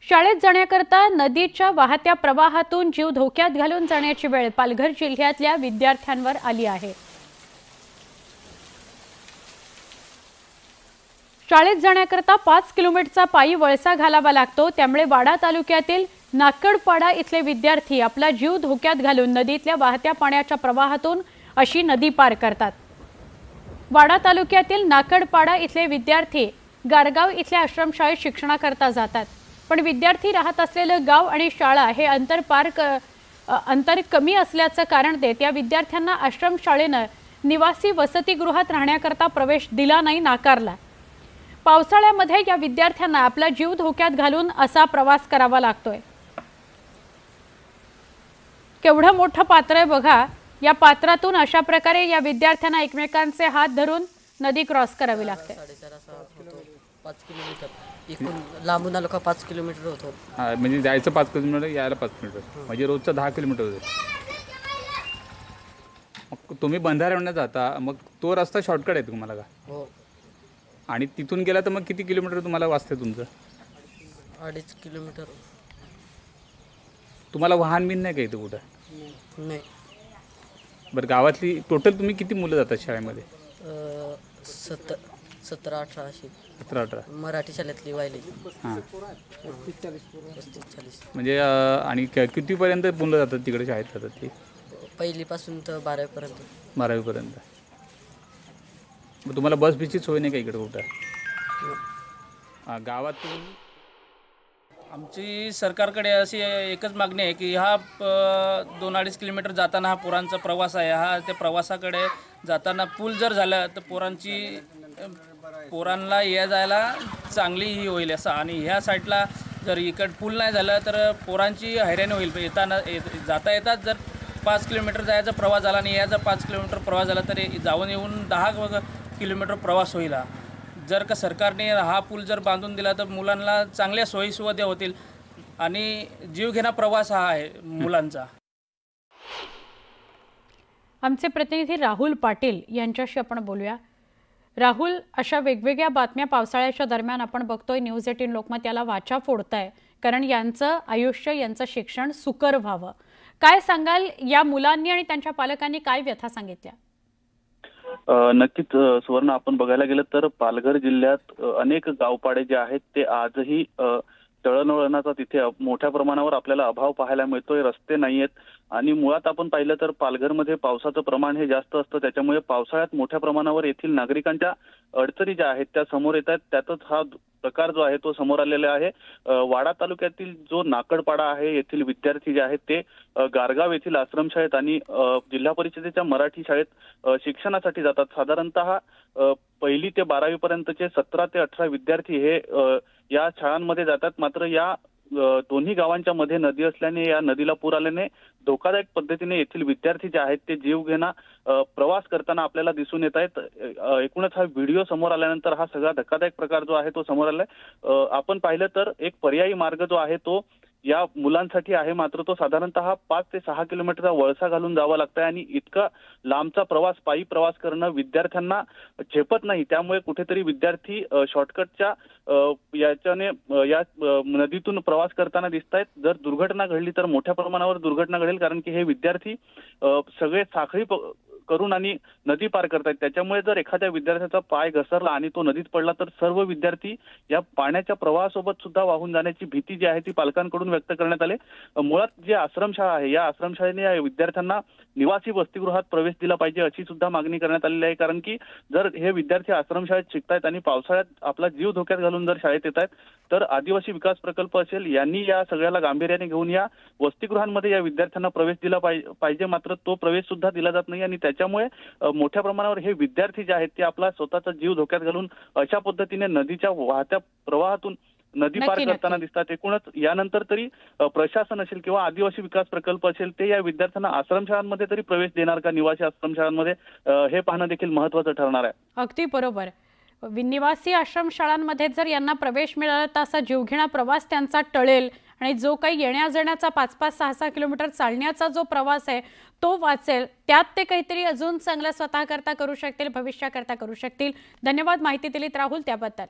शाळेत जाण्याकरता नदीच्या वाहत्या प्रवाहातून जीव धोक्यात घालून जाण्याची वेळ पालघर जिल्ह्यातल्या विद्यार्थ्यांवर आली आहे। शाळेत जाण्याकरता 5 किलोमीटरचा पायी वळसा घालावा लागतो। त्यामुळे वाडा तालुक्यातील नाकडपाडा इथले विद्यार्थी आपला जीव धोक्यात घालून नदीतल्या वाहत्या पाण्याच्या प्रवाहातून अशी नदी पार करतात। वाडा तालुक्यातील नाकडपाडा इथले विद्यार्थी गारगाव इथल्या आश्रमशाळेत शिक्षणाकरता जातात। पण विद्यार्थी राहत असलेले गाव आणि शाळा हे अंतर कमी असल्याचं कारण देत या विद्यार्थ्यांना आश्रमशाळेने निवासी वसतिगृहात राहण्याकरता प्रवेश दिला नाही, नाकारला। पावसाळ्यामध्ये या विद्यार्थ्यांना आपला जीव धोक्यात घालून असा प्रवास करावा लागतोय। केवढं मोठं पात्र आहे बघा। या पात्रातून अशा प्रकारे या विद्यार्थ्यांना एकमेकांचे हात धरून नदी क्रॉस करावी लागते। 5 किलोमीटर एकूण लांबून आलो का 5 किलोमीटर होतो। म्हणजे जायचं 5 किलोमीटर, यायला 5 किलोमीटर, म्हणजे रोजचं 10 किलोमीटर होते। मग तुम्ही बंधाऱ्यावरून जाता, मग तो रस्ता शॉर्टकट आहे तुम्हाला का? हो। आणि तिथून गेला तर मग किती किलोमीटर तुम्हाला वाचते तुमचं? 2.5 किलोमीटर।18 वाहन बिन नाही का इथं कुठं? नाही। बरं, गावातली टोटल तुम्ही किती मुलं जातात शाळेमध्ये? 17-18 अशी। 17-18 मराठी शाळेतली वायली। हां, 35-40। म्हणजे आणि कितीपर्यंत मुलं जातात तिकडे शाळेत जातात ती? पहिलीपासून तर 12वी पर्यंत। 12वी पर्यंत। मग तुम्हाला बस बीची सोय नाही का इकडे कुठं? गावातून आमची सरकारकडे अशी एकच मागणी आहे की हा 2-2.5 किलोमीटर जाताना हा पोरांचा प्रवास आहे। हा त्या प्रवासाकडे जाताना पूल जर झाला तर पोरांना या जायला चांगली ही होईल असं। आणि ह्या साईडला जर इकडे पूल नाही झालं तर पोरांची हैराणी होईल। जाता येतात जर 5 किलोमीटर जायचा प्रवास झाला आणि याचा 5 किलोमीटर प्रवास झाला तर जाऊन येऊन 10 किलोमीटर प्रवास होईल। जर का सरकारने हा पूल जर बांधून दिला तर मुलांना चांगल्या सोयीसुविधा होतील आणि जीवघेणा प्रवास हा आहे मुलांचा। आमचे प्रतिनिधी राहुल पाटील यांच्याशी आपण बोलूया। राहुल, अशा वेगवेगळ्या बातम्या पावसाळ्याच्या दरम्यान आपण बघतोय। न्यूज 18 लोकमत याला वाचा फोडताय, कारण यांचं आयुष्य, यांचं शिक्षण सुकर व्हावं। काय सांगाल, या मुलांनी आणि त्यांच्या पालकांनी काय व्यथा सांगितल्या? नक्कीच सुवर्ण, आपण बघायला गेलं तर पालघर जिल्ह्यात अनेक गावपाडे जे आहेत ते आजही दळणवळणाचा तिथे मोठ्या प्रमाणावर आपल्याला अभाव पाहायला मिळतोय। रस्ते नाहीयेत आणि मुळात आपण पाहिलं तर पालघरमध्ये पावसाचं प्रमाण हे जास्त असतं। त्याच्यामुळे पावसाळ्यात मोठ्या प्रमाणावर येथील नागरिकांच्या अडचणी ज्या आहेत त्या समोर येत आहेत। त्यातच हा प्रकार जो आहे तो समोर आलेला आहे। वाडा तालुक्यातील जो नाकडपाडा आहे, येथील विद्यार्थी जे आहेत ते गारगाव येथील आश्रमशाळेत आणि जिल्हा परिषदेच्या मराठी शाळेत शिक्षणासाठी जातात। साधारणतः 1ली ते 12वी पर्यंतचे 17 ते 18 विद्यार्थी हे या शाळांमध्ये जातात। मात्र या दोन्ही गावांच्या मध्ये नदी असल्याने या नदीला पूर आल्याने धोकादायक पद्धतीने येथील विद्यार्थी जे आहेत ते जीवघेणा प्रवास करताना आपल्याला दिसून येत आहेत। एकूणच हा व्हिडिओ समोर आल्यानंतर हा सगळा धक्कादायक प्रकार जो आहे तो समोर आलाय। आपण पाहिलं तर एक पर्यायी मार्ग जो आहे तो या मुलांसाठी आहे, मात्र तो साधारणतः 5 ते 6 किलोमीटरचा वळसा घालून जावा लागतंय आणि इतका लांबचा प्रवास, पायी प्रवास करणं विद्यार्थ्यांना झेपत नाही। त्यामुळे कुठेतरी विद्यार्थी शॉर्टकटच्या याच्याने या नदीतून प्रवास करताना दिसत आहेत। जर दुर्घटना घडली तर मोठ्या प्रमाणावर दुर्घटना घडेल, कारण की हे विद्यार्थी सगळे साखळी करून आणि नदी पार करतायत। त्याच्यामुळे जर एखाद्या विद्यार्थ्याचा पाय घसरला आणि तो नदीत पडला तर सर्व विद्यार्थी या पाण्याच्या प्रवाहासोबत सुद्धा वाहून जाण्याची भीती जी आहे ती पालकांकडून व्यक्त करण्यात आली। मुळात जे आश्रमशाळा आहे, या आश्रमशाळेने या विद्यार्थ्यांना निवासी वसतिगृहात प्रवेश दिला पाहिजे अशी सुद्धा मागणी करण्यात आलेली आहे। कारण की जर हे विद्यार्थी आश्रमशाळेत शिकतायत आणि पावसाळ्यात आपला जीव धोक्यात घालून जर शाळेत येत आहेत तर आदिवासी विकास प्रकल्प असेल यांनी या सगळ्याला गांभीर्याने घेऊन या वसतिगृहांमध्ये या विद्यार्थ्यांना प्रवेश दिला पाहिजे। मात्र तो प्रवेश सुद्धा दिला जात नाही आणि त्याच्यामुळे मोठ्या प्रमाणावर हे विद्यार्थी जे आहेत ते आपला स्वतःचा जीव धोक्यात घालून अशा पद्धतीने नदीच्या वाहत्या प्रवाहातून नदी पार करताना दिसतात। एकूणच यानंतर तरी प्रशासन असेल किंवा आदिवासी विकास प्रकल्प असेल ते या विद्यार्थ्यांना आश्रमशाळांमध्ये तरी प्रवेश देणार का, निवासी आश्रमशाळांमध्ये, हे पाहणं देखील महत्त्वाचं ठरणार आहे। अगदी बरोबर। निवासी आश्रमशाळांमध्ये जर यांना प्रवेश मिळाला तर असा जीवघेणा प्रवास त्यांचा टळेल आणि जो काही येण्या जाण्याचा 5-5, 6-6 किलोमीटर चालण्याचा जो प्रवास आहे तो वाचेल। त्यात ते काहीतरी अजून चांगलं स्वतः करता करू शकतील, भविष्याकरता करू शकतील। धन्यवाद माहिती दिलीत राहुल त्याबद्दल।